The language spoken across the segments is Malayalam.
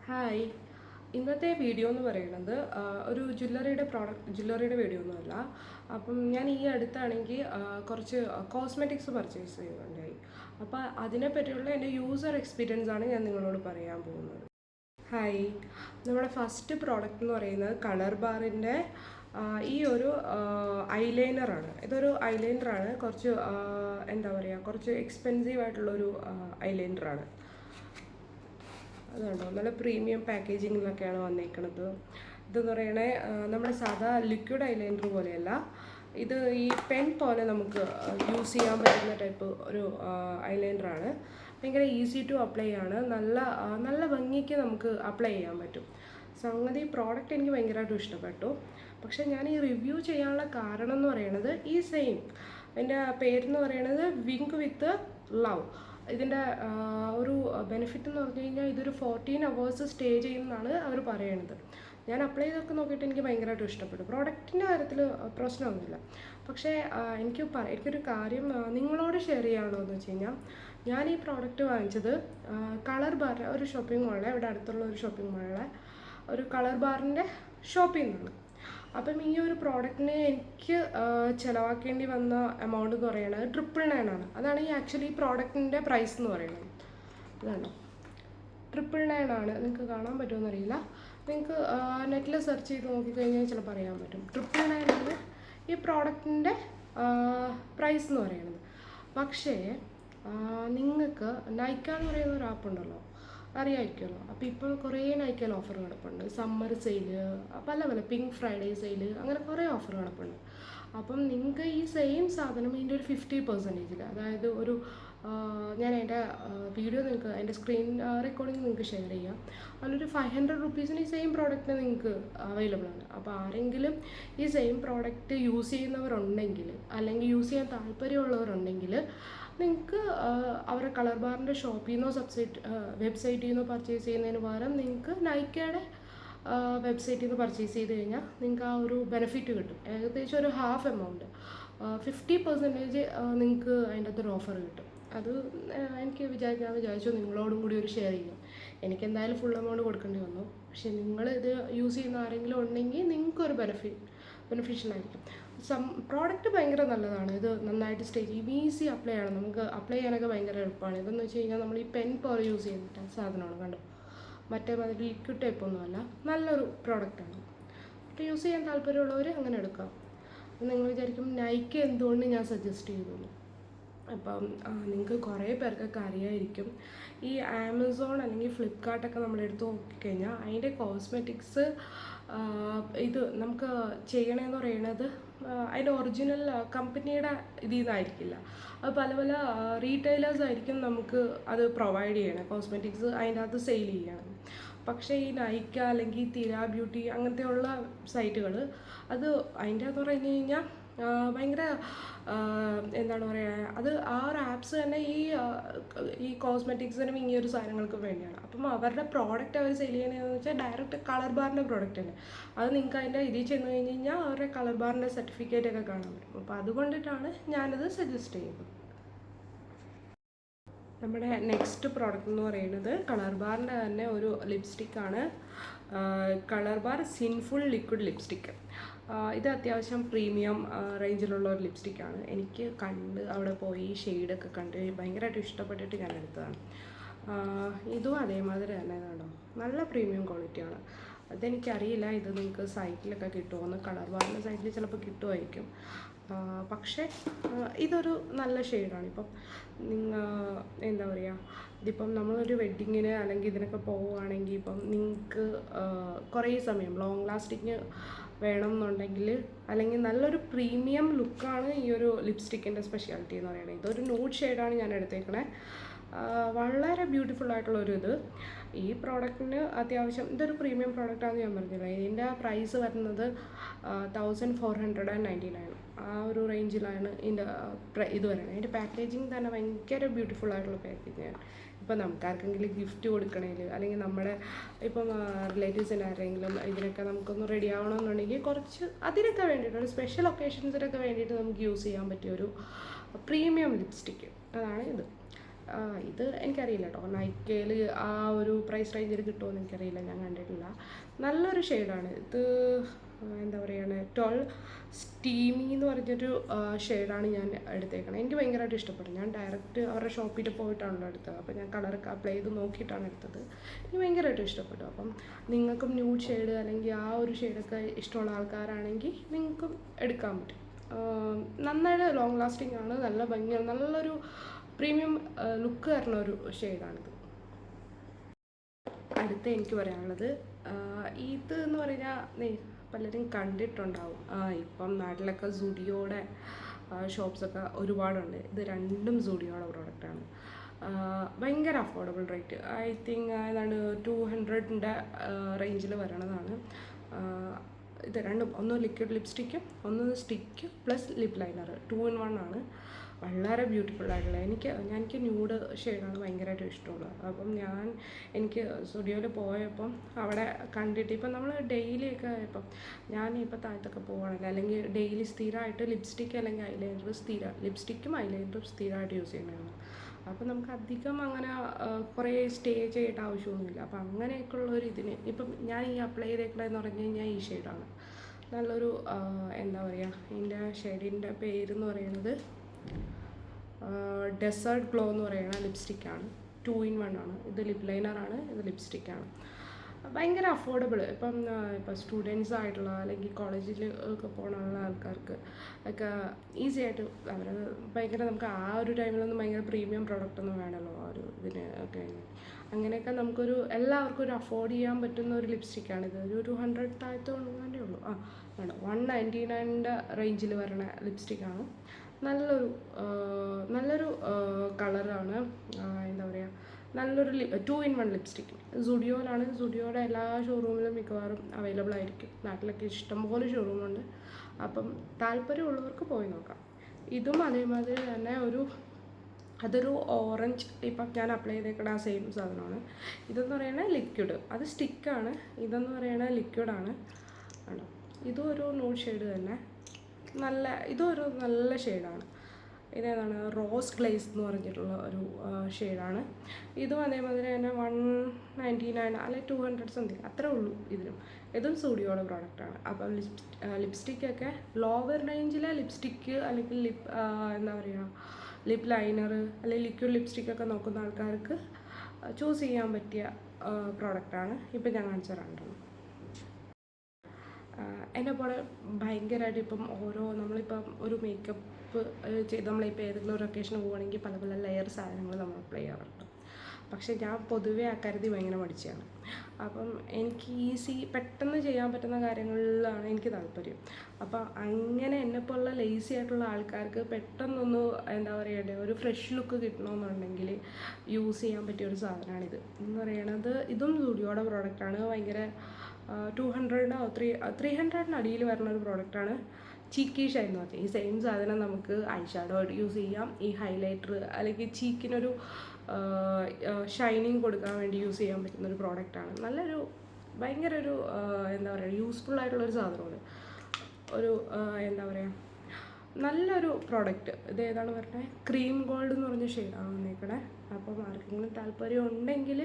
ഹായ്, ഇന്നത്തെ വീഡിയോ എന്ന് പറയുന്നത് ഒരു ജ്വല്ലറിയുടെ വീഡിയോ ഒന്നുമല്ല. അപ്പം ഞാൻ ഈ അടുത്താണെങ്കിൽ കുറച്ച് കോസ്മെറ്റിക്സ് പർച്ചേസ് ചെയ്യുന്നുണ്ടായി. അപ്പോൾ അതിനെപ്പറ്റിയുള്ള എൻ്റെ യൂസർ എക്സ്പീരിയൻസ് ആണ് ഞാൻ നിങ്ങളോട് പറയാൻ പോകുന്നത്. ഹായ്, നമ്മുടെ ഫസ്റ്റ് പ്രോഡക്റ്റ് എന്ന് പറയുന്നത് കളർ ബാറിൻ്റെ ഈ ഒരു ഐലൈനറാണ്. ഇതൊരു ഐലൈനറാണ്, കുറച്ച് എന്താ പറയുക, കുറച്ച് എക്സ്പെൻസീവ് ആയിട്ടുള്ളൊരു ഐലൈനറാണ്. അതുകൊണ്ടോ നല്ല പ്രീമിയം പാക്കേജിങ്ങിലൊക്കെയാണ് വന്നേക്കുന്നത്. ഇതെന്ന് പറയണേ നമ്മുടെ സാധാ ലിക്വിഡ് ഐലൈനർ പോലെയല്ല. ഇത് ഈ പെൻ പോലെ നമുക്ക് യൂസ് ചെയ്യാൻ പറ്റുന്ന ടൈപ്പ് ഒരു ഐലൈനറാണ്. ഭയങ്കര ഈസി ടു അപ്ലൈ ആണ്. നല്ല ഭംഗിക്ക് നമുക്ക് അപ്ലൈ ചെയ്യാൻ പറ്റും. സംഗതി പ്രോഡക്റ്റ് എനിക്ക് ഭയങ്കരമായിട്ടും ഇഷ്ടപ്പെട്ടു. പക്ഷേ ഞാൻ ഈ റിവ്യൂ ചെയ്യാനുള്ള കാരണം എന്ന് പറയുന്നത് ഈ സെയിം, എൻ്റെ പേരെന്ന് പറയുന്നത് വിങ്ക് വിത്ത് ലവ്. ഇതിൻ്റെ ഒരു ബെനിഫിറ്റ് എന്ന് പറഞ്ഞു കഴിഞ്ഞാൽ ഇതൊരു 14 hours സ്റ്റേ ചെയ്യുന്നതാണ് അവർ പറയണത്. ഞാൻ അപ്ലൈ ചെയ്തൊക്കെ നോക്കിയിട്ട് എനിക്ക് ഭയങ്കരമായിട്ട് ഇഷ്ടപ്പെട്ടു. പ്രോഡക്റ്റിൻ്റെ കാര്യത്തിൽ പ്രശ്നമൊന്നുമില്ല. പക്ഷേ എനിക്കൊരു കാര്യം നിങ്ങളോട് ഷെയർ ചെയ്യാനുള്ളതെന്ന് എന്ന് വെച്ച് കഴിഞ്ഞാൽ, ഞാൻ ഈ പ്രോഡക്റ്റ് വാങ്ങിച്ചത് കളർ ബാർ ഒരു ഷോപ്പിംഗ് മാളിലെ, ഇവിടെ അടുത്തുള്ള ഒരു ഷോപ്പിംഗ് മാളിലെ ഒരു കളർ ബാറിൻ്റെ ഷോപ്പിൽ നിന്നാണ്. അപ്പം ഈ ഒരു പ്രോഡക്റ്റിന് എനിക്ക് ചിലവാക്കേണ്ടി വന്ന എമൗണ്ട് എന്ന് പറയുന്നത് 999 ആണ്. അതാണ് ഈ ആക്ച്വലി ഈ പ്രോഡക്റ്റിൻ്റെ പ്രൈസ് എന്ന് പറയുന്നത്. ഇതാണോ 999 ആണ്. നിങ്ങൾക്ക് കാണാൻ പറ്റുമെന്നറിയില്ല. നിങ്ങൾക്ക് നെറ്റിൽ സെർച്ച് ചെയ്ത് നോക്കിക്കഴിഞ്ഞാൽ ചിലപ്പോൾ അറിയാൻ പറ്റും. 999 ആണ് ഈ പ്രോഡക്റ്റിൻ്റെ പ്രൈസ് എന്ന് പറയുന്നത്. പക്ഷേ നിങ്ങൾക്ക് നൈക്ക എന്ന് പറയുന്ന ഒരു ആപ്പ് ഉണ്ടല്ലോ, അറിയാമായിരിക്കുമല്ലോ. അപ്പോൾ ഇപ്പോൾ കുറേ നൈക്കയിൽ ഓഫർ കിടപ്പുണ്ട്. സമ്മർ സെയില്, പല പിങ്ക് ഫ്രൈഡേ സെയില്, അങ്ങനെ കുറേ ഓഫർ കിടപ്പുണ്ട്. അപ്പം നിങ്ങൾക്ക് ഈ സെയിം സാധനം ഇതിൻ്റെ ഒരു 50%, അതായത് ഒരു ഞാൻ അതിൻ്റെ വീഡിയോ നിങ്ങൾക്ക് അതിൻ്റെ സ്ക്രീൻ റെക്കോർഡിങ് നിങ്ങൾക്ക് ഷെയർ ചെയ്യാം. അതിലൊരു 500 rupees-ന് ഈ സെയിം പ്രോഡക്റ്റ് നിങ്ങൾക്ക് അവൈലബിൾ ആണ്. അപ്പോൾ ആരെങ്കിലും ഈ സെയിം പ്രോഡക്റ്റ് യൂസ് ചെയ്യുന്നവരുണ്ടെങ്കിൽ, അല്ലെങ്കിൽ യൂസ് ചെയ്യാൻ താല്പര്യമുള്ളവരുണ്ടെങ്കിൽ, നിങ്ങൾക്ക് അവരുടെ കളർ ബാറിൻ്റെ ഷോപ്പിൽ നിന്നോ വെബ്സൈറ്റിൽ നിന്നോ പർച്ചേസ് ചെയ്യുന്നതിന് പകരം നിങ്ങൾക്ക് നൈക്കയുടെ വെബ്സൈറ്റിൽ നിന്ന് പർച്ചേസ് ചെയ്ത് കഴിഞ്ഞാൽ നിങ്ങൾക്ക് ആ ഒരു ബെനിഫിറ്റ് കിട്ടും. ഏകദേശം ഒരു ഹാഫ് എമൗണ്ട്, 50% നിങ്ങൾക്ക് അതിൻ്റെ അകത്തൊരു ഓഫർ കിട്ടും. അത് ഞാൻ വിചാരിച്ചു നിങ്ങളോടും കൂടി ഒരു ഷെയർ ചെയ്യാം. എനിക്കെന്തായാലും ഫുൾ എമൗണ്ട് കൊടുക്കേണ്ടി വന്നു. പക്ഷേ നിങ്ങൾ ഇത് യൂസ് ചെയ്യുന്ന ആരെങ്കിലും ഉണ്ടെങ്കിൽ നിങ്ങൾക്കൊരു ബെനിഫിഷ്യൽ ആയിരിക്കും. പ്രോഡക്റ്റ് ഭയങ്കര നല്ലതാണ്. ഇത് നന്നായിട്ട് സ്റ്റേ ചെയ്യും, ഈസി അപ്ലൈ ആണ്. നമുക്ക് അപ്ലൈ ചെയ്യാനൊക്കെ ഭയങ്കര എളുപ്പമാണ്. ഇതെന്ന് വെച്ച് കഴിഞ്ഞാൽ നമ്മൾ ഈ പെൻ പോലെ യൂസ് ചെയ്യുന്ന സാധനമാണ്. കണ്ടോ, മറ്റേ ലിക്വിഡ് ടൈപ്പ് ഒന്നുമല്ല, നല്ലൊരു പ്രോഡക്റ്റാണ്. അപ്പോൾ യൂസ് ചെയ്യാൻ താല്പര്യമുള്ളവർ അങ്ങനെ എടുക്കാം. നിങ്ങൾ വിചാരിക്കും നൈക്ക എന്തുകൊണ്ട് ഞാൻ സജസ്റ്റ് ചെയ്തുള്ളൂ. അപ്പം നിങ്ങൾക്ക് കുറേ പേർക്കൊക്കെ അറിയായിരിക്കും, ഈ ആമസോൺ അല്ലെങ്കിൽ ഫ്ലിപ്കാർട്ടൊക്കെ നമ്മളെടുത്ത് നോക്കിക്കഴിഞ്ഞാൽ അതിൻ്റെ കോസ്മെറ്റിക്സ് ഇത് നമുക്ക് ചെയ്യണമെന്ന് പറയുന്നത് അതിൻ്റെ ഒറിജിനൽ കമ്പനിയുടെ ഇതിൽ നിന്നായിരിക്കില്ല. അത് പല റീറ്റെയിലേഴ്സ് ആയിരിക്കും നമുക്ക് അത് പ്രൊവൈഡ് ചെയ്യണം, കോസ്മെറ്റിക്സ് അതിൻ്റെ അകത്ത് സെയിൽ ചെയ്യണം. പക്ഷേ ഈ നൈക്ക അല്ലെങ്കിൽ തിര ബ്യൂട്ടി അങ്ങനത്തെയുള്ള സൈറ്റുകൾ, അത് അതിൻ്റെ അകത്ത് പറഞ്ഞു കഴിഞ്ഞാൽ ഭയങ്കര എന്താണ് പറയുക, അത് ആ ഒരു ആപ്സ് തന്നെ ഈ കോസ്മെറ്റിക്സിനും ഈ ഒരു സാധനങ്ങൾക്കും വേണ്ടിയാണ്. അപ്പം അവരുടെ പ്രോഡക്റ്റ് അവർ സെയിൽ ചെയ്യുന്നതെന്ന് വെച്ചാൽ ഡയറക്റ്റ് കളർ ബാറിൻ്റെ പ്രോഡക്റ്റ് തന്നെ. അത് നിങ്ങൾക്ക് അതിൻ്റെ ഇതിൽ ചെന്ന് കഴിഞ്ഞ് കഴിഞ്ഞാൽ അവരുടെ കളർ ബാറിൻ്റെ സർട്ടിഫിക്കറ്റ് ഒക്കെ കാണാൻ പറ്റും. അപ്പോൾ അതുകൊണ്ടിട്ടാണ് ഞാനത് സജസ്റ്റ് ചെയ്യുന്നത്. നമ്മുടെ നെക്സ്റ്റ് പ്രോഡക്റ്റ് എന്ന് പറയുന്നത് കളർ ബാറിൻ്റെ തന്നെ ഒരു ലിപ്സ്റ്റിക്കാണ്. Colorbar sinful liquid lipstick. ഇത് അത്യാവശ്യം പ്രീമിയം റേഞ്ചിലുള്ള ഒരു ലിപ്സ്റ്റിക്കാണ്. എനിക്ക് അവിടെ പോയി ഷെയ്ഡൊക്കെ കണ്ട് ഭയങ്കരമായിട്ട് ഇഷ്ടപ്പെട്ടിട്ട് ഞാൻ എടുത്തതാണ്. ഇതും അതേമാതിരി തന്നെ കേട്ടോ, നല്ല പ്രീമിയം ക്വാളിറ്റിയാണ്. അതെനിക്കറിയില്ല ഇത് നിങ്ങൾക്ക് സൈറ്റിലൊക്കെ കിട്ടുമോയെന്ന്. കളർ ബാറിൻ്റെ സൈറ്റിൽ ചിലപ്പോൾ കിട്ടുമായിരിക്കും. പക്ഷേ ഇതൊരു നല്ല ഷെയ്ഡാണ്. ഇപ്പം എന്താ പറയുക, ഇതിപ്പം നമ്മളൊരു വെഡ്ഡിങ്ങിന് അല്ലെങ്കിൽ ഇതിനൊക്കെ പോവുകയാണെങ്കിൽ ഇപ്പം നിങ്ങൾക്ക് കുറേ സമയം ലോങ് ലാസ്റ്റിങ് വേണം എന്നുണ്ടെങ്കിൽ, അല്ലെങ്കിൽ നല്ലൊരു പ്രീമിയം ലുക്കാണ് ഈ ഒരു ലിപ്സ്റ്റിക്കിൻ്റെ സ്പെഷ്യാലിറ്റി എന്ന് പറയുന്നത്. ഇതൊരു ന്യൂഡ് ഷെയ്ഡാണ് ഞാൻ എടുത്തേക്കണേ. വളരെ ബ്യൂട്ടിഫുൾ ആയിട്ടുള്ളൊരു ഇത്. ഈ പ്രോഡക്റ്റിന് അത്യാവശ്യം ഇതൊരു പ്രീമിയം പ്രോഡക്റ്റാണെന്ന് ഞാൻ പറഞ്ഞില്ല. ഇതിൻ്റെ പ്രൈസ് വരുന്നത് 1499, ആ ഒരു റേഞ്ചിലാണ് ഇതിൻ്റെ ഇത് വരുന്നത്. അതിൻ്റെ പാക്കേജിങ് തന്നെ ഭയങ്കര ബ്യൂട്ടിഫുൾ ആയിട്ടുള്ള പാക്കേജിങ്ങാണ്. ഇപ്പം നമുക്കാർക്കെങ്കിലും ഗിഫ്റ്റ് കൊടുക്കണമെങ്കിൽ, അല്ലെങ്കിൽ നമ്മുടെ ഇപ്പം റിലേറ്റീവ്സിന് ആരെങ്കിലും ഇതിനൊക്കെ നമുക്കൊന്ന് റെഡി ആവണമെന്നുണ്ടെങ്കിൽ കുറച്ച് അതിനൊക്കെ വേണ്ടിയിട്ട് ഒരു സ്പെഷ്യൽ ഒക്കേഷൻസിനൊക്കെ വേണ്ടിയിട്ട് നമുക്ക് യൂസ് ചെയ്യാൻ പറ്റിയ ഒരു പ്രീമിയം ലിപ്സ്റ്റിക്ക്, അതാണ് ഇത്. ഇത് എനിക്കറിയില്ല കേട്ടോ, നൈക്കയിൽ ആ ഒരു പ്രൈസ് റേഞ്ചിൽ കിട്ടുമോ എനിക്കറിയില്ല, ഞാൻ കണ്ടിട്ടില്ല. നല്ലൊരു ഷെയ്ഡാണ് ഇത്. എന്താ പറയുക, 12 സ്റ്റീമി എന്ന് പറഞ്ഞൊരു ഷെയ്ഡാണ് ഞാൻ എടുത്തേക്കണത്. എനിക്ക് ഭയങ്കരമായിട്ട് ഇഷ്ടപ്പെട്ടു. ഞാൻ ഡയറക്റ്റ് അവരുടെ ഷോപ്പിൽ പോയിട്ടാണല്ലോ എടുത്തത്. അപ്പോൾ ഞാൻ കളറൊക്കെ അപ്ലൈ ചെയ്ത് നോക്കിയിട്ടാണ് എടുത്തത്. എനിക്ക് ഭയങ്കരമായിട്ട് ഇഷ്ടപ്പെട്ടു. അപ്പം നിങ്ങൾക്കും ന്യൂഡ് ഷെയ്ഡ് അല്ലെങ്കിൽ ആ ഒരു ഷെയ്ഡൊക്കെ ഇഷ്ടമുള്ള ആൾക്കാരാണെങ്കിൽ നിങ്ങൾക്കും എടുക്കാൻ പറ്റും. നന്നായിട്ട് ലോങ് ലാസ്റ്റിംഗ് ആണ്, നല്ല ഭംഗിയാണ്, നല്ലൊരു പ്രീമിയം ലുക്ക് തരുന്ന ഒരു ഷെയ്ഡാണിത്. അടുത്ത എനിക്ക് പറയാനുള്ളത് ഇത് എന്ന് പറഞ്ഞാൽ പലരും കണ്ടിട്ടുണ്ടാവും. ഇപ്പം നാട്ടിലൊക്കെ സുഡിയോയുടെ ഷോപ്സൊക്കെ ഒരുപാടുണ്ട്. ഇത് രണ്ടും സുഡിയോയുടെ പ്രോഡക്റ്റാണ്. ഭയങ്കര അഫോർഡബിൾ റേറ്റ്. ഐ തിങ്ക് ഏതാണ്ട് 200ൻ്റെ റേഞ്ചിൽ വരണതാണ്. ഇത് രണ്ടും, ഒന്ന് ലിക്വിഡ് ലിപ്സ്റ്റിക്കും ഒന്ന് stick plus lip liner, 2 in 1 ആണ്. വളരെ ബ്യൂട്ടിഫുൾ ആയിട്ടുള്ള, എനിക്ക് ന്യൂഡ് ഷെയ്ഡാണ് ഭയങ്കരമായിട്ട് ഇഷ്ടമുള്ളത്. അപ്പം എനിക്ക് സ്റ്റുഡിയോയിൽ പോയപ്പം അവിടെ കണ്ടിട്ട്, ഇപ്പം നമ്മൾ ഡെയിലിയൊക്കെ ഇപ്പം ഞാനിപ്പോൾ താഴത്തൊക്കെ പോവുകയാണെങ്കിൽ അല്ലെങ്കിൽ ഡെയിലി സ്ഥിരമായിട്ട് ലിപ്സ്റ്റിക്ക് അല്ലെങ്കിൽ ഐലൈനർ ലിപ്സ്റ്റിക്കും ഐലൈനറും സ്ഥിരമായിട്ട് യൂസ് ചെയ്യണതാണ്. അപ്പം നമുക്ക് അധികം അങ്ങനെ കുറേ സ്റ്റേ ചെയ്യേണ്ട ആവശ്യമൊന്നുമില്ല. അപ്പം അങ്ങനെയൊക്കെ ഉള്ളൊരു ഇതിന് ഇപ്പം ഞാൻ ഈ അപ്ലൈ ചെയ്തേക്കണമെന്ന് പറഞ്ഞു കഴിഞ്ഞാൽ ഈ ഷെയ്ഡാണ്. നല്ലൊരു എന്താ പറയുക, ഇതിൻ്റെ ഷെയ്ഡിൻ്റെ പേരെന്ന് പറയുന്നത് ഡെസേർട്ട് ഗ്ലോ എന്ന് പറയുന്ന ലിപ്സ്റ്റിക്കാണ്. 2 in 1 ആണ്. ഇത് ലിപ് ലൈനറാണ്, ഇത് ലിപ്സ്റ്റിക്കാണ്. ഭയങ്കര അഫോർഡബിൾ. ഇപ്പം സ്റ്റുഡൻസ് ആയിട്ടുള്ള അല്ലെങ്കിൽ കോളേജിൽ ഒക്കെ പോകാനുള്ള ആൾക്കാർക്ക് ഒക്കെ ഈസി ആയിട്ട് ഭയങ്കര, നമുക്ക് ആ ഒരു ടൈമിലൊന്നും ഭയങ്കര പ്രീമിയം പ്രോഡക്റ്റ് ഒന്നും വേണമല്ലോ ആ ഒരു ഇതിന് ഒക്കെ. അങ്ങനെയൊക്കെ നമുക്കൊരു എല്ലാവർക്കും ഒരു അഫോർഡ് ചെയ്യാൻ പറ്റുന്ന ഒരു ലിപ്സ്റ്റിക്കാണിത്. ഒരു 200 താഴത്തോണ്ടേ ഉള്ളൂ. വേണം 199ൻ്റെ റേഞ്ചിൽ വരണ ലിപ്സ്റ്റിക്കാണ്. നല്ലൊരു കളറാണ്. എന്താ പറയുക, നല്ലൊരു 2 in 1 ലിപ്സ്റ്റിക്ക്. സുഡിയോയിലാണ്. സുഡിയോയുടെ എല്ലാ ഷോറൂമിലും മിക്കവാറും അവൈലബിൾ ആയിരിക്കും. നാട്ടിലൊക്കെ ഇഷ്ടംപോലെ ഷോറൂമുണ്ട്. അപ്പം താല്പര്യമുള്ളവർക്ക് പോയി നോക്കാം. ഇതും അതേമാതിരി തന്നെ അതൊരു ഓറഞ്ച്, ഇപ്പം ഞാൻ അപ്ലൈ ചെയ്തേക്കുന്ന ആ സെയിം സാധനമാണ്. ഇതെന്ന് പറയുന്നത് ലിക്വിഡ്, അത് സ്റ്റിക്കാണ്. ഇതെന്ന് പറയുന്നത് ലിക്വിഡാണ്. ആണോ, ഇതും ഒരു ന്യൂഡ് ഷെയ്ഡ് തന്നെ. ഇതൊരു നല്ല ഷെയ്ഡാണ്. ഇതേതാണ് റോസ് ഗ്ലേസ് എന്ന് പറഞ്ഞിട്ടുള്ള ഒരു ഷെയ്ഡാണ്. ഇതും അതേമാതിരി തന്നെ 199 അല്ലെങ്കിൽ 200 സംതിങ് അത്രേ ഉള്ളൂ ഇതിനും. ഇതും സ്റ്റുഡിയോയുടെ പ്രോഡക്റ്റാണ്. അപ്പം ലിപ്സ്റ്റിക്കൊക്കെ ലോവർ റേഞ്ചിലെ ലിപ്സ്റ്റിക്ക് അല്ലെങ്കിൽ എന്താ പറയുക, ലിപ് ലൈനർ അല്ലെങ്കിൽ ലിക്വിഡ് ലിപ്സ്റ്റിക്കൊക്കെ നോക്കുന്ന ആൾക്കാർക്ക് ചൂസ് ചെയ്യാൻ പറ്റിയ പ്രോഡക്റ്റാണ് ഇപ്പം ഞാൻ കാണിച്ച രണ്ടെണ്ണം. എന്നെ പോലെ ഭയങ്കരമായിട്ട് ഇപ്പം നമ്മളിപ്പം ഒരു മേക്കപ്പ് ചെയ്ത് നമ്മളിപ്പോൾ ഏതെങ്കിലും ഒരു ഒക്കേഷന് പോവുകയാണെങ്കിൽ പല പല ലെയർ സാധനങ്ങൾ നമ്മൾ അപ്ലൈ ചെയ്യാറുണ്ട്. പക്ഷേ ഞാൻ പൊതുവേ അക്കാര്യത്തിൽ ഭയങ്കര മടിച്ചാണ്. അപ്പം എനിക്ക് പെട്ടെന്ന് ചെയ്യാൻ പറ്റുന്ന കാര്യങ്ങളിലാണ് എനിക്ക് താല്പര്യം. അപ്പം അങ്ങനെ എന്നെപ്പോലുള്ള ലേസി ആയിട്ടുള്ള ആൾക്കാർക്ക് പെട്ടെന്നൊന്ന് എന്താ പറയണ്ടേ, ഒരു ഫ്രഷ് ലുക്ക് കിട്ടണമെന്നുണ്ടെങ്കിൽ യൂസ് ചെയ്യാൻ പറ്റിയ ഒരു സാധനമാണിത് എന്ന് പറയണത്. ഇതും സ്റ്റുഡിയോയുടെ പ്രോഡക്റ്റാണ്. ഭയങ്കര 200 300 അടിയിൽ വരുന്ന ഒരു പ്രോഡക്റ്റാണ്. ചീക്കി ഷൈൻ എന്ന് പറഞ്ഞാൽ ഈ സെയിം സാധനം നമുക്ക് ഐ ഷാഡോ ആയിട്ട് യൂസ് ചെയ്യാം. ഈ ഹൈലൈറ്റർ അല്ലെങ്കിൽ ചീക്കിനൊരു ഷൈനിങ് കൊടുക്കാൻ വേണ്ടി യൂസ് ചെയ്യാൻ പറ്റുന്നൊരു പ്രോഡക്റ്റാണ്. ഭയങ്കര ഒരു എന്താ പറയുക, യൂസ്ഫുൾ ആയിട്ടുള്ളൊരു സാധനമാണ്. എന്താ പറയുക, നല്ലൊരു പ്രോഡക്റ്റ്. ഇത് ഏതാണ് പറഞ്ഞത്, ക്രീം ഗോൾഡ് എന്ന് പറഞ്ഞ ഷെയ്ഡാണ് വന്നേക്കണേ. അപ്പം ആർക്കെങ്കിലും താല്പര്യം ഉണ്ടെങ്കിൽ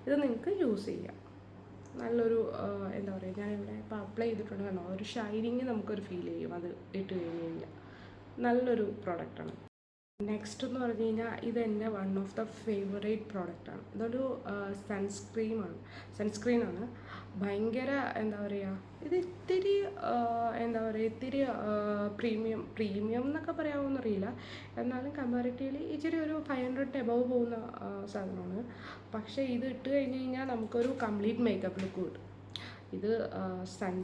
ഇത് നിങ്ങൾക്ക് യൂസ് ചെയ്യാം. നല്ലൊരു എന്താ പറയുക, ഞാനിവിടെ ഇപ്പോൾ അപ്ലൈ ചെയ്തിട്ടുണ്ട് കണ്ടോ, ഒരു ഷൈനിങ് നമുക്കൊരു ഫീൽ ചെയ്യും അത് ഇട്ട് കഴിഞ്ഞ് കഴിഞ്ഞാൽ. നല്ലൊരു പ്രോഡക്റ്റാണ്. നെക്സ്റ്റ് എന്ന് പറഞ്ഞു കഴിഞ്ഞാൽ ഇതെൻ്റെ വൺ ഓഫ് ദ ഫേവറേറ്റ് പ്രോഡക്റ്റാണ്. ഇതൊരു സൺസ്ക്രീനാണ്. ഭയങ്കര എന്താ പറയുക, ഇത് ഇത്തിരി ഇത്തിരി പ്രീമിയം എന്നൊക്കെ പറയാമെന്നറിയില്ല. എന്നാലും കമ്പാരിറ്റീവ്ലി ഇച്ചിരി ഒരു 500 എബവ് പോകുന്ന സാധനമാണ്. പക്ഷേ ഇത് ഇട്ട് കഴിഞ്ഞ് കഴിഞ്ഞാൽ നമുക്കൊരു കംപ്ലീറ്റ് മേക്കപ്പ് ലുക്ക് കിട്ടും. ഇത് സൺ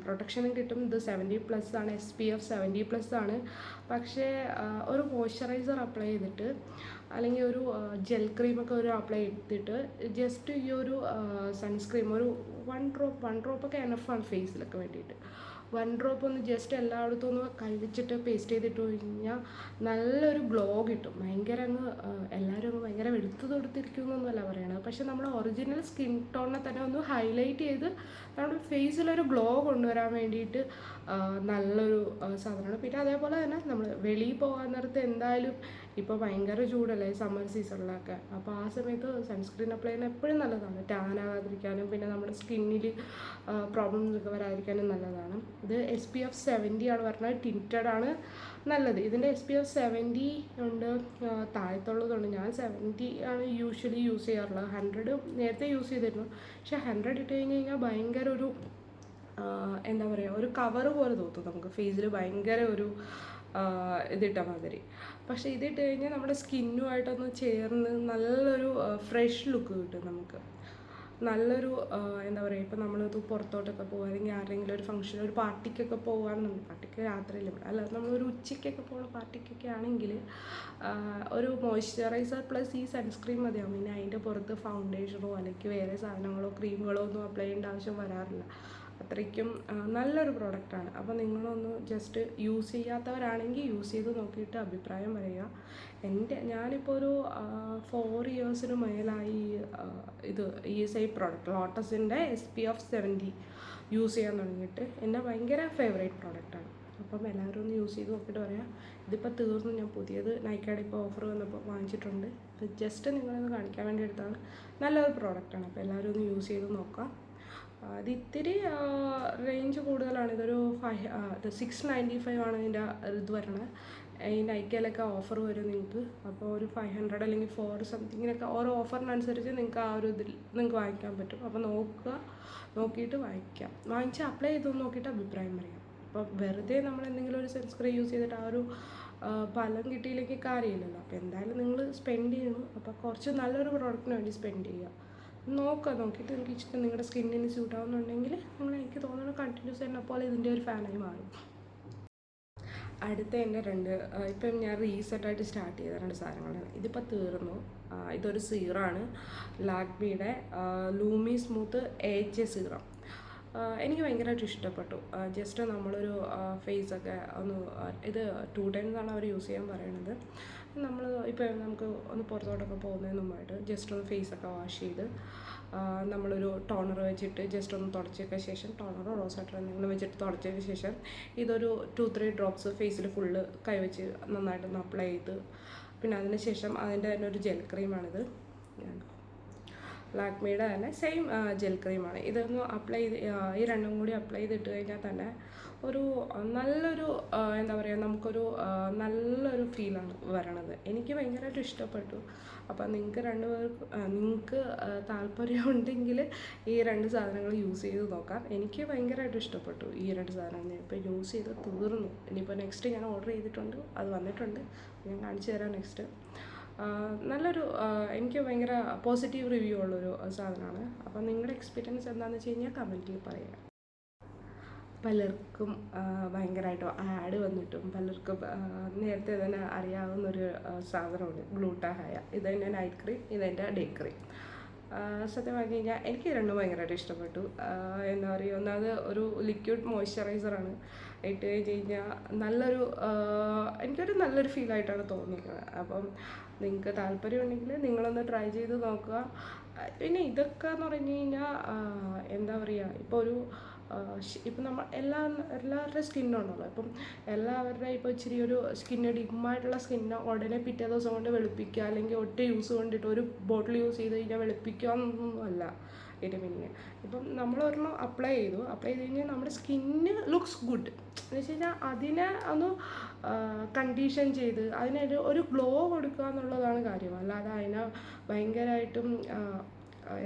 പ്രൊട്ടക്ഷനും കിട്ടും. ഇത് 70+ ആണ്, SPF 70+ ആണ്. പക്ഷേ ഒരു മോയ്സ്ചറൈസർ അപ്ലൈ ചെയ്തിട്ട് അല്ലെങ്കിൽ ഒരു ജെൽ ക്രീമൊക്കെ അപ്ലൈ ചെയ്തിട്ട് ജസ്റ്റ് ഈ ഒരു സൺസ്ക്രീം ഒരു 1 ഡ്രോപ്പൊക്കെ എനഫാണ് ഫേസിലൊക്കെ വേണ്ടിയിട്ട്. 1 ഡ്രോപ്പ് ഒന്ന് ജസ്റ്റ് എല്ലായിടത്തും ഒന്ന് കഴിച്ചിട്ട് പേസ്റ്റ് ചെയ്തിട്ട് കഴിഞ്ഞാൽ നല്ലൊരു ഗ്ലോ കിട്ടും. ഭയങ്കര എല്ലാവരും ഭയങ്കര വെളുത്ത് തൊടുത്തിരിക്കുന്നൊന്നുമല്ല പറയണത്. പക്ഷെ നമ്മുടെ ഒറിജിനൽ സ്കിൻ ടോണിനെ തന്നെ ഒന്ന് ഹൈലൈറ്റ് ചെയ്ത് നമ്മുടെ ഫേസിലൊരു ഗ്ലോ കൊണ്ടുവരാൻ വേണ്ടിയിട്ട് നല്ലൊരു സാധനമാണ്. പിന്നെ അതേപോലെ തന്നെ നമ്മൾ വെളിയിൽ പോകാൻ നേരത്ത് എന്തായാലും ഇപ്പോൾ ഭയങ്കര ചൂടല്ലേ സമ്മർ സീസണിലൊക്കെ. അപ്പോൾ ആ സമയത്ത് സൺസ്ക്രീൻ അപ്ലൈ ചെയ്യുന്നത് എപ്പോഴും നല്ലതാണ്, ടാൻ ആകാതിരിക്കാനും പിന്നെ നമ്മുടെ സ്കിന്നിൽ പ്രോബ്ലംസ് ഒക്കെ വരാതിരിക്കാനും നല്ലതാണ്. ഇത് SPF 70 ആണ് പറഞ്ഞത്, ടിൻറ്റഡ് ആണ് നല്ലത്. ഇതിൻ്റെ SPF 70 ഉണ്ട്, താഴത്തുള്ളതുണ്ട്. ഞാൻ 70 ആണ് യൂഷ്വലി യൂസ് ചെയ്യാറുള്ളത്. 100 നേരത്തെ യൂസ് ചെയ്തിരുന്നു, പക്ഷേ 100 ഇട്ട് കഴിഞ്ഞ് കഴിഞ്ഞാൽ ഭയങ്കര ഒരു എന്താ പറയുക, ഒരു കവറ് പോലെ തോന്നും നമുക്ക് ഫേസിൽ, ഭയങ്കര ഒരു ഇതിട്ട മാതിരി. പക്ഷേ ഇതിട്ട് കഴിഞ്ഞാൽ നമ്മുടെ സ്കിന്നുമായിട്ടൊന്ന് ചേർന്ന് നല്ലൊരു ഫ്രഷ് ലുക്ക് കിട്ടും നമുക്ക്. നല്ലൊരു എന്താ പറയുക, ഇപ്പോൾ നമ്മളിത് പുറത്തോട്ടൊക്കെ പോകുക അല്ലെങ്കിൽ ആരെങ്കിലും ഒരു ഫംഗ്ഷൻ ഒരു പാർട്ടിക്കൊക്കെ പോകുകയാണെന്നുണ്ടെങ്കിൽ, പാർട്ടിക്ക് രാത്രിയിൽ അല്ല നമ്മളൊരു ഉച്ചയ്ക്കൊക്കെ പോകുന്ന പാർട്ടിക്കൊക്കെ ആണെങ്കിൽ ഒരു മോയ്സ്ചറൈസർ പ്ലസ് ഈ സൺസ്ക്രീൻ മതിയാവും. പിന്നെ അതിൻ്റെ പുറത്ത് ഫൗണ്ടേഷനോ അല്ലെങ്കിൽ വേറെ സാധനങ്ങളോ ക്രീമുകളോ ഒന്നും അപ്ലൈ ചെയ്യേണ്ട ആവശ്യം വരാറില്ല. അത്രയ്ക്കും നല്ലൊരു പ്രോഡക്റ്റാണ്. അപ്പോൾ നിങ്ങളൊന്ന് ജസ്റ്റ് യൂസ് ചെയ്യാത്തവരാണെങ്കിൽ യൂസ് ചെയ്ത് നോക്കിയിട്ട് അഭിപ്രായം പറയുക. ഞാനിപ്പോൾ ഒരു 4 ഇയേഴ്സിന് മേലായി ഇത് ഈ സെയിം പ്രോഡക്റ്റ് ലോട്ടസിൻ്റെ SPF 70 യൂസ് ചെയ്യാൻ തുടങ്ങിയിട്ട്. എൻ്റെ ഭയങ്കര ഫേവറേറ്റ് പ്രോഡക്റ്റാണ്. അപ്പം എല്ലാവരും ഒന്ന് യൂസ് ചെയ്ത് നോക്കിയിട്ട് പറയാം. ഇതിപ്പോൾ തീർന്നു, ഞാൻ പുതിയത് നൈക്കയുടെ ഇപ്പോൾ ഓഫർ വന്നപ്പോൾ വാങ്ങിച്ചിട്ടുണ്ട്. ഇത് ജസ്റ്റ് നിങ്ങളൊന്ന് കാണിക്കാൻ വേണ്ടി എടുത്താണ്. നല്ലൊരു പ്രോഡക്റ്റാണ്, അപ്പോൾ എല്ലാവരും ഒന്ന് യൂസ് ചെയ്ത് നോക്കാം. ഇത് ഇത്തിരി റേഞ്ച് കൂടുതലാണ്. ഇതൊരു 695 ആണ് ഇതിൻ്റെ ഇത് വരണത്. ഈ നൈക്കയിലൊക്കെ ഓഫർ വരും നിങ്ങൾക്ക്. അപ്പോൾ ഒരു 500 അല്ലെങ്കിൽ 4 സംതിങ്ങിനൊക്കെ ഓരോ ഓഫറിനനുസരിച്ച് നിങ്ങൾക്ക് ആ ഒരു ഇതിൽ നിങ്ങൾക്ക് വാങ്ങിക്കാൻ പറ്റും. അപ്പോൾ നോക്കിയിട്ട് വാങ്ങിച്ച് അപ്ലൈ ചെയ്ത് നോക്കിയിട്ട് അഭിപ്രായം പറയാം. അപ്പോൾ വെറുതെ നമ്മൾ എന്തെങ്കിലും ഒരു സൺസ്ക്രീൻ യൂസ് ചെയ്തിട്ട് ആ ഒരു ഫലം കിട്ടിയില്ലെങ്കിൽ കാര്യമില്ലല്ലോ. അപ്പോൾ എന്തായാലും നിങ്ങൾ സ്പെൻഡ് ചെയ്യണം. അപ്പോൾ കുറച്ച് നല്ലൊരു പ്രോഡക്റ്റിന് വേണ്ടി സ്പെൻഡ് ചെയ്യുക. നോക്കിയിട്ട് നിങ്ങൾക്ക് ഇഷ്ടം നിങ്ങളുടെ സ്കിന്നിന് സ്യൂട്ട് ആവുന്നുണ്ടെങ്കിൽ നിങ്ങൾ, എനിക്ക് തോന്നുന്നു കണ്ടിന്യൂസ് എന്നെ പോലെ ഇതിൻ്റെ ഒരു ഫാനായി മാറും. അടുത്ത എൻ്റെ ഇപ്പം ഞാൻ റീസെൻ്റായിട്ട് സ്റ്റാർട്ട് ചെയ്ത 2 സാധനങ്ങളാണ്. ഇതിപ്പോൾ തീർന്നു. ഇതൊരു സീറാണ്, ലാക്മിയുടെ ലൂമി സ്മൂത്ത് AHA സീറം. എനിക്ക് ഭയങ്കരമായിട്ട് ഇഷ്ടപ്പെട്ടു. ജസ്റ്റ് നമ്മളൊരു ഫേസൊക്കെ ഒന്ന് ഇത് 2 times ആണ് അവർ യൂസ് ചെയ്യാൻ പറയണത്. നമ്മൾ ഇപ്പോൾ നമുക്ക് ഒന്ന് പുറത്തോട്ടൊക്കെ പോകുന്നതിന് മുമ്പായിട്ട് ജസ്റ്റ് ഒന്ന് ഫേസൊക്കെ വാഷ് ചെയ്ത് നമ്മളൊരു ടോണർ വെച്ചിട്ട് ജസ്റ്റ് ഒന്ന് തുടച്ചതിന് ശേഷം, ടോണറോ റോസ് വാട്ടർ എന്തെങ്കിലും വെച്ചിട്ട് തുടച്ചതിന് ശേഷം ഇതൊരു 2-3 ഡ്രോപ്സ് ഫേസിൽ ഫുള്ള് കൈവച്ച് നന്നായിട്ടൊന്ന് അപ്ലൈ ചെയ്ത്, പിന്നെ അതിന് ശേഷം അതിൻ്റെ തന്നെ ഒരു ജെൽ ക്രീമാണിത്, ലാക്മിയുടെ തന്നെ സെയിം ജെൽ ക്രീമാണ്. ഇതൊന്ന് അപ്ലൈ ചെയ്ത് ഈ രണ്ടും കൂടി അപ്ലൈ ചെയ്തിട്ട് കഴിഞ്ഞാൽ തന്നെ ഒരു നല്ലൊരു എന്താ പറയുക, നമുക്കൊരു നല്ലൊരു ഫീലാണ് വരണത്. എനിക്ക് ഭയങ്കരമായിട്ട് ഇഷ്ടപ്പെട്ടു. അപ്പോൾ നിങ്ങൾക്ക് താല്പര്യം ഉണ്ടെങ്കിൽ ഈ 2 സാധനങ്ങൾ യൂസ് ചെയ്ത് നോക്കാം. എനിക്ക് ഭയങ്കരമായിട്ട് ഇഷ്ടപ്പെട്ടു ഈ 2 സാധനങ്ങൾ. ഞാൻ ഇപ്പോൾ യൂസ് ചെയ്ത് തീർന്നു. ഇനിയിപ്പോൾ നെക്സ്റ്റ് ഞാൻ ഓർഡർ ചെയ്തിട്ടുണ്ട്, അത് വന്നിട്ടുണ്ട്, ഞാൻ കാണിച്ചു തരാം നെക്സ്റ്റ്. നല്ലൊരു എനിക്ക് ഭയങ്കര പോസിറ്റീവ് റിവ്യൂ ഉള്ളൊരു സാധനമാണ്. അപ്പോൾ നിങ്ങളുടെ എക്സ്പീരിയൻസ് എന്താണെന്ന് വെച്ച് കഴിഞ്ഞാൽ കമൻറ്റിൽ പറയുക. പലർക്കും ഭയങ്കരമായിട്ട് ആഡ് വന്നിട്ടും പലർക്കും നേരത്തെ തന്നെ അറിയാവുന്നൊരു സാധനമുണ്ട്, ഗ്ലൂട്ടാഹയ. ഇതെൻ്റെ നൈറ്റ് ക്രീം, ഇതെൻ്റെ ഡേ ക്രീം. സത്യം പറഞ്ഞു കഴിഞ്ഞാൽ എനിക്ക് രണ്ടും ഭയങ്കരമായിട്ട് ഇഷ്ടപ്പെട്ടു. എന്താ പറയുക, ഒന്നാമത് ഒരു ലിക്വിഡ് മോയ്സ്ചറൈസറാണ്. ഇട്ട് കഴിഞ്ഞാൽ എനിക്കൊരു നല്ലൊരു ഫീലായിട്ടാണ് തോന്നിയിരിക്കുന്നത്. അപ്പം നിങ്ങൾക്ക് താല്പര്യം ഉണ്ടെങ്കിൽ നിങ്ങളൊന്ന് ട്രൈ ചെയ്ത് നോക്കുക. പിന്നെ ഇതൊക്കെ എന്ന് പറഞ്ഞു കഴിഞ്ഞാൽ എന്താ പറയുക, ഇപ്പം നമ്മൾ എല്ലാവരുടെ സ്കിന്നുണ്ടല്ലോ. ഇപ്പം എല്ലാവരുടെ ഇപ്പോൾ ഇച്ചിരി ഒരു സ്കിന്ന് ഡിമ്മായിട്ടുള്ള സ്കിന്ന് ഉടനെ പിറ്റേ ദിവസം കൊണ്ട് വെളുപ്പിക്കുക, അല്ലെങ്കിൽ ഒറ്റ യൂസ് കൊണ്ടിട്ട് ഒരു ബോട്ടിൽ യൂസ് ചെയ്ത് കഴിഞ്ഞാൽ വെളുപ്പിക്കുക എന്നൊന്നും അല്ല ഇതിന് പിന്നെ. ഇപ്പം നമ്മളൊരെണ്ണം അപ്ലൈ ചെയ്ത് കഴിഞ്ഞാൽ നമ്മുടെ സ്കിന്ന് ലുക്സ് ഗുഡ് എന്ന് വെച്ച് കഴിഞ്ഞാൽ അതിനെ ഒന്ന് കണ്ടീഷൻ ചെയ്ത് ഒരു ഗ്ലോ കൊടുക്കുക എന്നുള്ളതാണ് കാര്യം. അല്ലാതെ അതിനെ ഭയങ്കരമായിട്ടും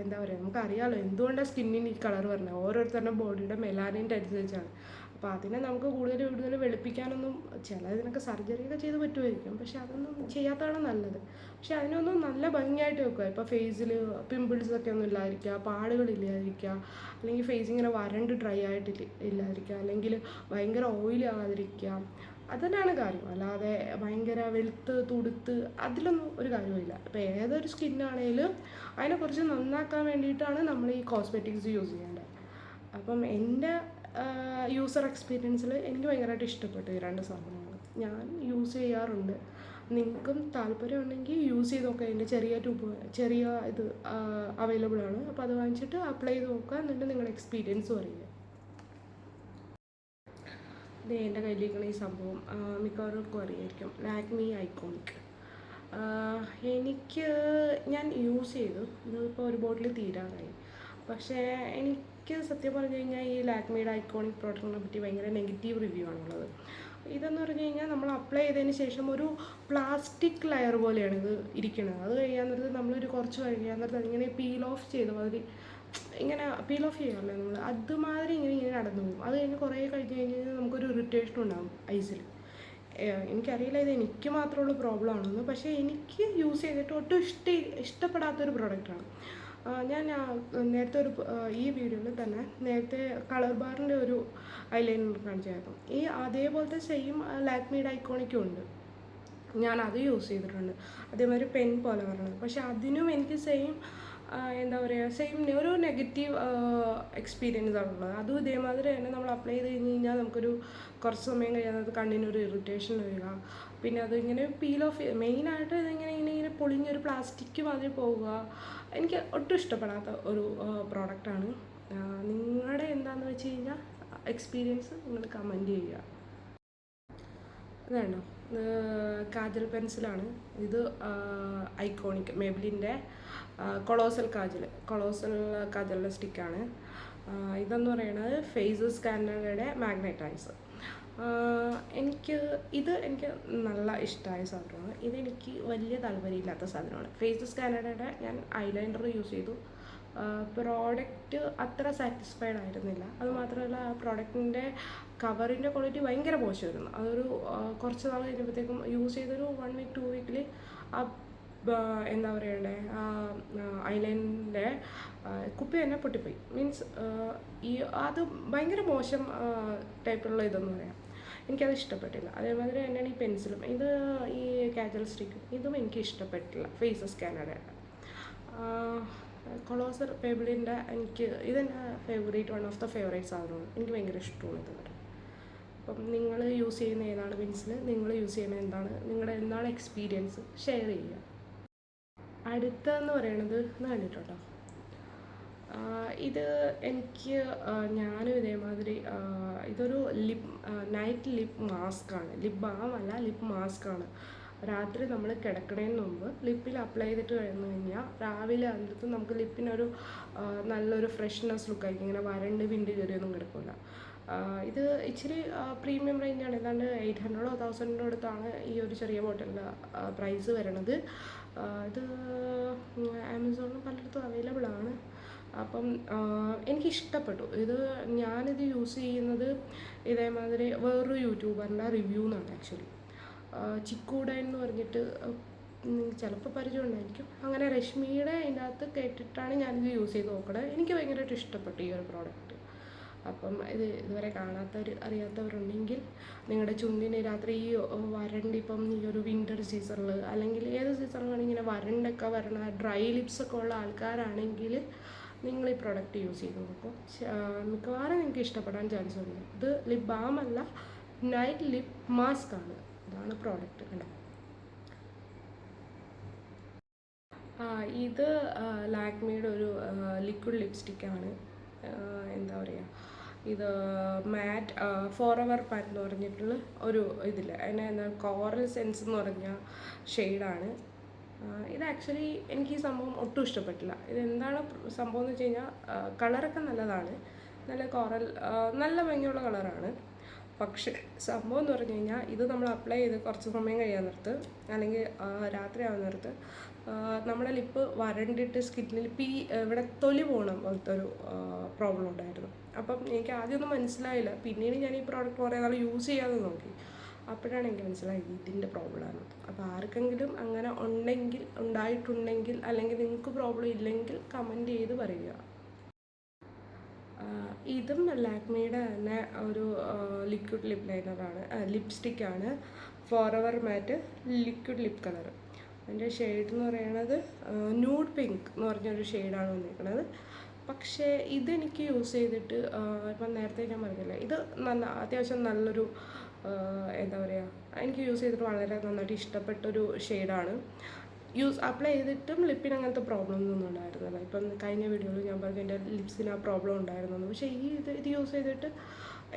എന്താ പറയുക, നമുക്കറിയാമല്ലോ എന്തുകൊണ്ടാണ് സ്കിന്നിന് ഈ കളർ വരുന്നത്. ഓരോരുത്തരുടെ ബോഡിയുടെ മെലാനിൻ്റെ അനുസരിച്ചാണ്. അപ്പോൾ അതിനെ നമുക്ക് കൂടുതൽ വെളുപ്പിക്കാനൊന്നും, ഇതിനൊക്കെ സർജറിയൊക്കെ ചെയ്ത് പറ്റുമായിരിക്കും, പക്ഷെ അതൊന്നും ചെയ്യാത്തതാണ് നല്ലത്. പക്ഷെ അതിനൊന്നും നല്ല ഭംഗിയായിട്ട് വെക്കുക. ഇപ്പോൾ ഫേസിൽ പിമ്പിൾസൊക്കെ ഒന്നും ഇല്ലാതിരിക്കുക, പാടുകളില്ലാതിരിക്കുക, അല്ലെങ്കിൽ ഫേസ് ഇങ്ങനെ വരണ്ട് ഡ്രൈ ആയിട്ട് ഇല്ലാതിരിക്കുക, അല്ലെങ്കിൽ ഭയങ്കര ഓയിലി ആകാതിരിക്കുക, അതിനാണ് കാര്യം. അല്ലാതെ ഭയങ്കര വെളുത്ത് തുടുത്ത് അതിലൊന്നും ഒരു കാര്യമില്ല. ഇപ്പോൾ ഏതൊരു സ്കിന്നാണേലും അതിനെക്കുറിച്ച് നന്നാക്കാൻ വേണ്ടിയിട്ടാണ് നമ്മൾ ഈ കോസ്മെറ്റിക്സ് യൂസ് ചെയ്യേണ്ടത്. അപ്പം എൻ്റെ യൂസർ എക്സ്പീരിയൻസിൽ എനിക്ക് ഭയങ്കരമായിട്ട് ഇഷ്ടപ്പെട്ടു ഈ 2 സാധനങ്ങൾ. ഞാൻ യൂസ് ചെയ്യാറുണ്ട്. നിങ്ങൾക്കും താല്പര്യം ഉണ്ടെങ്കിൽ യൂസ് ചെയ്ത് നോക്കുക. അതിൻ്റെ ചെറിയ ഇത് അവൈലബിൾ ആണ്. അപ്പോൾ അത് വാങ്ങിച്ചിട്ട് അപ്ലൈ ചെയ്ത് നോക്കുക. എന്നിട്ട് നിങ്ങളുടെ എക്സ്പീരിയൻസ് പറയുക. ഇത് എൻ്റെ കയ്യിലിരിക്കുന്ന ഈ സംഭവം മിക്കവർക്കും അറിയായിരിക്കും, ലാക്മി ഐക്കോണിക്. എനിക്ക് ഞാൻ യൂസ് ചെയ്തു, ഇതിപ്പോൾ ഒരു ബോട്ടിൽ തീരാറായി. പക്ഷേ എനിക്ക് സത്യം പറഞ്ഞു കഴിഞ്ഞാൽ ഈ ലാക്മിയുടെ ഐക്കോണിക് പ്രോഡക്റ്റിനെ പറ്റി ഭയങ്കര നെഗറ്റീവ് റിവ്യൂ ആണുള്ളത്. ഇതെന്ന് പറഞ്ഞു കഴിഞ്ഞാൽ നമ്മൾ അപ്ലൈ ചെയ്തതിന് ശേഷം ഒരു പ്ലാസ്റ്റിക് ലെയർ പോലെയാണ് ഇത് ഇരിക്കുന്നത്. അത് കഴിയാൻ നേരത്ത് നമ്മളൊരു കുറച്ച് കഴിയാൻ നേരത്ത് അതിങ്ങനെ പീൽ ഓഫ് ചെയ്ത മാതിരി, ഇങ്ങനെ പീൽ ഓഫ് ചെയ്യാമല്ലോ നമ്മൾ, അതുമാതിരി ഇങ്ങനെ നടന്നു പോകും. അത് കഴിഞ്ഞ് കുറേ കഴിഞ്ഞ് കഴിഞ്ഞാൽ നമുക്കൊരു ഇറിറ്റേഷൻ ഉണ്ടാകും ഐസിൽ. എനിക്കറിയില്ല ഇത് എനിക്ക് മാത്രമുള്ള പ്രോബ്ലം ആണെന്ന്, പക്ഷേ എനിക്ക് യൂസ് ചെയ്തിട്ട് ഒട്ടും ഇഷ്ടപ്പെടാത്തൊരു പ്രോഡക്റ്റാണ്. ഞാൻ നേരത്തെ ഈ വീഡിയോയിൽ തന്നെ നേരത്തെ കളർ ബാറിൻ്റെ ഒരു ഐലൈനർ കാണിച്ചായിരുന്നു. ഈ അതേപോലത്തെ സെയിം ലാക്മിയുടെ ഐക്കോണിക്കും ഉണ്ട്, ഞാൻ അത് യൂസ് ചെയ്തിട്ടുണ്ട്. അതേമാതിരി പെൻ പോലെ പറഞ്ഞത്. പക്ഷെ അതിനും എനിക്ക് സെയിം എന്താ പറയുക, സെയിം ഒരു നെഗറ്റീവ് എക്സ്പീരിയൻസ് ആണുള്ളത്. അതും ഇതേമാതിരി തന്നെ നമ്മൾ അപ്ലൈ ചെയ്ത് കഴിഞ്ഞ് കഴിഞ്ഞാൽ നമുക്കൊരു കുറച്ച് സമയം കഴിയാതെ കണ്ണിനൊരു ഇറിറ്റേഷൻ വരിക. പിന്നെ അതിങ്ങനെ പീൽ ഓഫ് മെയിനായിട്ട് ഇതിങ്ങനെ പൊളിഞ്ഞൊരു പ്ലാസ്റ്റിക് മാതിരി പോവുക. എനിക്ക് ഒട്ടും ഇഷ്ടപ്പെടാത്ത ഒരു പ്രോഡക്റ്റാണ്. നിങ്ങളുടെ എന്താണെന്ന് വെച്ച് കഴിഞ്ഞാൽ എക്സ്പീരിയൻസ് നിങ്ങൾ കമൻറ്റ് ചെയ്യുക. ഇതാണോ, കാജൽ പെൻസിലാണ് ഇത്. ഐക്കോണിക് മേബിലിൻ്റെ കൊളോസൽ കാജലിൻ്റെ സ്റ്റിക്കാണ്. ഇതെന്ന് പറയുന്നത് ഫേസസ് കാനഡയുടെ മാഗ്നറ്റൈസ്. എനിക്ക് നല്ല ഇഷ്ടമായ സാധനമാണ്. ഇതെനിക്ക് വലിയ താല്പര്യമില്ലാത്ത സാധനമാണ്. ഫേസസ് കാനഡയുടെ ഞാൻ ഐലൈനർ യൂസ് ചെയ്തു. പ്രോഡക്റ്റ് അത്ര സാറ്റിസ്ഫൈഡ് ആയിരുന്നില്ല. അതുമാത്രമല്ല ആ പ്രോഡക്റ്റിൻ്റെ കവറിൻ്റെ ക്വാളിറ്റി ഭയങ്കര മോശമായിരുന്നു. അതൊരു കുറച്ച് നാൾ കഴിഞ്ഞപ്പോഴത്തേക്കും യൂസ് ചെയ്തൊരു 1 വീക്ക് 2 വീക്കിൽ ആ എന്താ പറയണ്ടേ, ഐലൈനറിൻ്റെ കുപ്പി തന്നെ പൊട്ടിപ്പോയി. മീൻസ് അത് ഭയങ്കര മോശം ടൈപ്പിലുള്ള ഇതെന്ന് പറയാം. എനിക്കത് ഇഷ്ടപ്പെട്ടില്ല. അതേമാതിരി തന്നെയാണ് ഈ പെൻസിലും. ഈ കാജൽ സ്റ്റിക്കും ഇതും എനിക്ക് ഇഷ്ടപ്പെട്ടില്ല. ഫേസസ് കാനഡയുടെ കൊളോസൽ പേബിളിൻ്റെ ഇതെൻ്റെ favourite, one of the favourite സാധനമാണ്. എനിക്ക് ഭയങ്കര ഇഷ്ടമാണ് ഇത് വരെ. അപ്പം നിങ്ങൾ യൂസ് ചെയ്യുന്ന ഏതാണ് പെൻസിൽ, നിങ്ങൾ യൂസ് ചെയ്യുന്നത് എന്താണ്, നിങ്ങളുടെ എന്താണ് എക്സ്പീരിയൻസ് ഷെയർ ചെയ്യുക. അടുത്തതെന്ന് പറയണത് കണ്ടിട്ടുണ്ടോ, ഇത് എനിക്ക് ഞാനും ഇതേമാതിരി ഇതൊരു നൈറ്റ് ലിപ്പ് മാസ്കാണ്. ലിപ്പ് ബാം അല്ല, ലിപ്പ് മാസ്കാണ്. രാത്രി നമ്മൾ കിടക്കണതിന് മുമ്പ് ലിപ്പിൽ അപ്ലൈ ചെയ്തിട്ട് കഴിഞ്ഞ് കഴിഞ്ഞാൽ രാവിലെ ആകുമ്പോഴത്തേക്കും നമുക്ക് ലിപ്പിനൊരു നല്ലൊരു ഫ്രഷ്നെസ് ലുക്കായിരിക്കും. ഇങ്ങനെ വരണ്ട് വിണ്ട് കയറിയൊന്നും കിടക്കില്ല. ഇത് ഇച്ചിരി പ്രീമിയം റേഞ്ചാണ്. ഏതാണ്ട് 800 1000 അടുത്താണ് ഈ ഒരു ചെറിയ ബോട്ടിലിൻ്റെ പ്രൈസ് വരണത്. ഇത് ആമസോണിലും പലയിടത്തും അവൈലബിൾ ആണ്. അപ്പം എനിക്കിഷ്ടപ്പെട്ടു ഇത്. ഞാനിത് യൂസ് ചെയ്യുന്നത് ഇതേമാതിരി വേറൊരു യൂട്യൂബറിൻ്റെ റിവ്യൂ എന്നാണ്. ആക്ച്വലി ചിക്കൂഡൻ എന്ന് പറഞ്ഞിട്ട് ചിലപ്പോൾ പരിചയം ഉണ്ടായിരിക്കും. അങ്ങനെ രശ്മിയുടെ അതിൻ്റെ അകത്ത് കേട്ടിട്ടാണ് ഞാനിത് യൂസ് ചെയ്ത് നോക്കണത്. എനിക്ക് ഭയങ്കരമായിട്ട് ഇഷ്ടപ്പെട്ടു ഈ ഒരു പ്രോഡക്റ്റ്. അപ്പം ഇതുവരെ അറിയാത്തവരുണ്ടെങ്കിൽ നിങ്ങളുടെ ചുണ്ടിന് രാത്രി ഈ വരണ്ടിപ്പം ഈ ഒരു വിൻ്റർ സീസണിൽ അല്ലെങ്കിൽ ഏത് സീസണിലാണ് ഇങ്ങനെ വരണ്ടൊക്കെ വരണ ഡ്രൈ ലിപ്സൊക്കെ ഉള്ള ആൾക്കാരാണെങ്കിൽ നിങ്ങൾ ഈ പ്രോഡക്റ്റ് യൂസ് ചെയ്ത് നോക്കും. മിക്കവാറും നിങ്ങൾക്ക് ഇഷ്ടപ്പെടാൻ ചാൻസ് ഉണ്ട്. ഇത് ലിപ് ബാം അല്ല, നൈറ്റ് ലിപ്പ് മാസ്ക് ആണ്. ഇതാണ് പ്രോഡക്റ്റ്. കണ്ടോ, ഇത് ലാക്മിയുടെ ഒരു ലിക്വിഡ് ലിപ്സ്റ്റിക്കാണ്. എന്താ പറയുക, ഇത് മാറ്റ് ഫോറെവർ മാറ്റ് എന്ന് പറഞ്ഞിട്ടുള്ള ഒരു ഇതില്ല, അതിനെ കോറൽ സെൻസ് എന്ന് പറഞ്ഞ ഷെയ്ഡാണ്. ഇത് ആക്ച്വലി എനിക്ക് ഈ സംഭവം ഒട്ടും ഇഷ്ടപ്പെട്ടില്ല. ഇതെന്താണ് സംഭവം എന്ന് വെച്ച് കഴിഞ്ഞാൽ കളറൊക്കെ നല്ലതാണ്, നല്ല കോറൽ നല്ല ഭംഗിയുള്ള കളറാണ്. പക്ഷേ സംഭവം എന്ന് പറഞ്ഞു കഴിഞ്ഞാൽ ഇത് നമ്മൾ അപ്ലൈ ചെയ്ത് കുറച്ച് സമയം കഴിയാൻ നേരത്ത് അല്ലെങ്കിൽ രാത്രി ആവുന്ന നേരത്ത് നമ്മുടെ ലിപ്പ് വരണ്ടിട്ട് സ്കിന്നിൽ ഇവിടെ തൊലി പോകണം പോലത്തെ ഒരു പ്രോബ്ലം ഉണ്ടായിരുന്നു. അപ്പം എനിക്ക് ആദ്യമൊന്നും മനസ്സിലായില്ല. പിന്നീട് ഞാൻ ഈ പ്രോഡക്റ്റ് കുറേ നാൾ യൂസ് ചെയ്യാതെ നോക്കി. അപ്പോഴാണ് എനിക്ക് മനസ്സിലായത് ഇതിൻ്റെ പ്രോബ്ലമാണ്. അപ്പോൾ ആർക്കെങ്കിലും അങ്ങനെ ഉണ്ടായിട്ടുണ്ടെങ്കിൽ അല്ലെങ്കിൽ നിങ്ങൾക്ക് പ്രോബ്ലം ഇല്ലെങ്കിൽ കമൻറ്റ് ചെയ്ത് പറയുക. ഇതും ലാക്മിയുടെ തന്നെ ഒരു ലിക്വിഡ് ലിപ് ലൈനറാണ്, ലിപ്സ്റ്റിക്കാണ്. Forever matte liquid lip colour. അതിൻ്റെ ഷെയ്ഡ് എന്ന് പറയുന്നത് ന്യൂഡ് പിങ്ക് എന്ന് പറഞ്ഞൊരു ഷെയ്ഡാണ് വന്നിരിക്കുന്നത്. പക്ഷേ ഇതെനിക്ക് യൂസ് ചെയ്തിട്ട് ഇപ്പം നേരത്തെ ഞാൻ പറഞ്ഞില്ലേ, ഇത് അത്യാവശ്യം നല്ലൊരു എന്താ പറയുക, എനിക്ക് യൂസ് ചെയ്തിട്ട് വളരെ നന്നായിട്ട് ഇഷ്ടപ്പെട്ടൊരു ഷെയ്ഡാണ്. അപ്ലൈ ചെയ്തിട്ടും ലിപ്പിന് അങ്ങനത്തെ പ്രോബ്ലംസ് ഒന്നും ഉണ്ടായിരുന്നില്ല. ഇപ്പം കഴിഞ്ഞ വീഡിയോയിൽ ഞാൻ പറഞ്ഞു എൻ്റെ ലിപ്സിന് ആ പ്രോബ്ലം ഉണ്ടായിരുന്നു. പക്ഷേ ഇത് യൂസ് ചെയ്തിട്ട്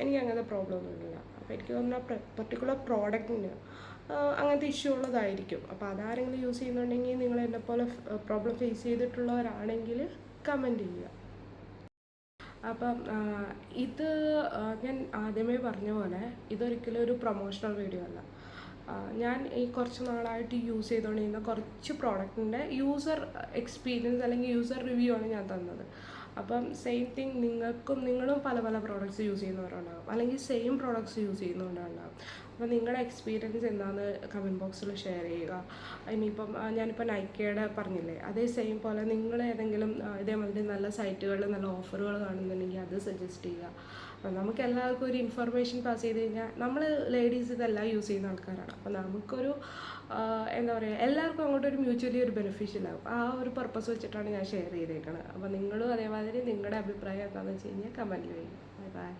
എനിക്ക് അങ്ങനത്തെ പ്രോബ്ലം ഒന്നും ഇല്ല. അപ്പോൾ എനിക്ക് തോന്നുന്ന പർട്ടിക്കുലർ പ്രോഡക്റ്റിന് അങ്ങനത്തെ ഇഷ്യൂ ഉള്ളതായിരിക്കും. അപ്പോൾ അതാരെങ്കിലും യൂസ് ചെയ്യുന്നുണ്ടെങ്കിൽ നിങ്ങൾ എന്നെപ്പോലെ പ്രോബ്ലം ഫേസ് ചെയ്തിട്ടുള്ളവരാണെങ്കിൽ കമൻറ്റ് ചെയ്യുക. അപ്പം ഇത് ഞാൻ ആദ്യമേ പറഞ്ഞ പോലെ ഇതൊരിക്കലും ഒരു പ്രൊമോഷണൽ വീഡിയോ അല്ല. ഞാൻ ഈ കുറച്ച് നാളായിട്ട് യൂസ് ചെയ്തുകൊണ്ടിരുന്ന കുറച്ച് പ്രോഡക്റ്റിൻ്റെ യൂസർ എക്സ്പീരിയൻസ് അല്ലെങ്കിൽ യൂസർ റിവ്യൂ ആണ് ഞാൻ തന്നത്. അപ്പം സെയിം തിങ് നിങ്ങളും പല പല പ്രോഡക്റ്റ്സ് യൂസ് ചെയ്യുന്നവരുണ്ടാകും, അല്ലെങ്കിൽ സെയിം പ്രോഡക്റ്റ്സ് യൂസ് ചെയ്യുന്നവരുണ്ടാകും. അപ്പോൾ നിങ്ങളുടെ എക്സ്പീരിയൻസ് എന്താണെന്ന് കമൻറ്റ് ബോക്സിൽ ഷെയർ ചെയ്യുക. ഇനിയിപ്പം ഞാനിപ്പോൾ നൈക്കയുടെ പറഞ്ഞില്ലേ, അതേ സെയിം പോലെ നിങ്ങൾ ഏതെങ്കിലും ഇതേമാതിരി നല്ല സൈറ്റുകളിൽ നല്ല ഓഫറുകൾ കാണുന്നുണ്ടെങ്കിൽ അത് സജസ്റ്റ് ചെയ്യുക. അപ്പം നമുക്ക് എല്ലാവർക്കും ഒരു ഇൻഫർമേഷൻ പാസ് ചെയ്ത് കഴിഞ്ഞാൽ നമ്മൾ ലേഡീസ് ഇതെല്ലാം യൂസ് ചെയ്യുന്ന ആൾക്കാരാണ്. അപ്പോൾ നമുക്കൊരു എന്താ പറയുക, എല്ലാവർക്കും അങ്ങോട്ടൊരു മ്യൂച്വലി ഒരു ബെനിഫിഷ്യൽ ആകും. ആ ഒരു പർപ്പസ് വെച്ചിട്ടാണ് ഞാൻ ഷെയർ ചെയ്തേക്കുന്നത്. അപ്പോൾ നിങ്ങളും അതേമാതിരി നിങ്ങളുടെ അഭിപ്രായം എന്താണെന്ന് വെച്ച് കഴിഞ്ഞാൽ കമൻറ്റ് ചെയ്യും. Bye bye.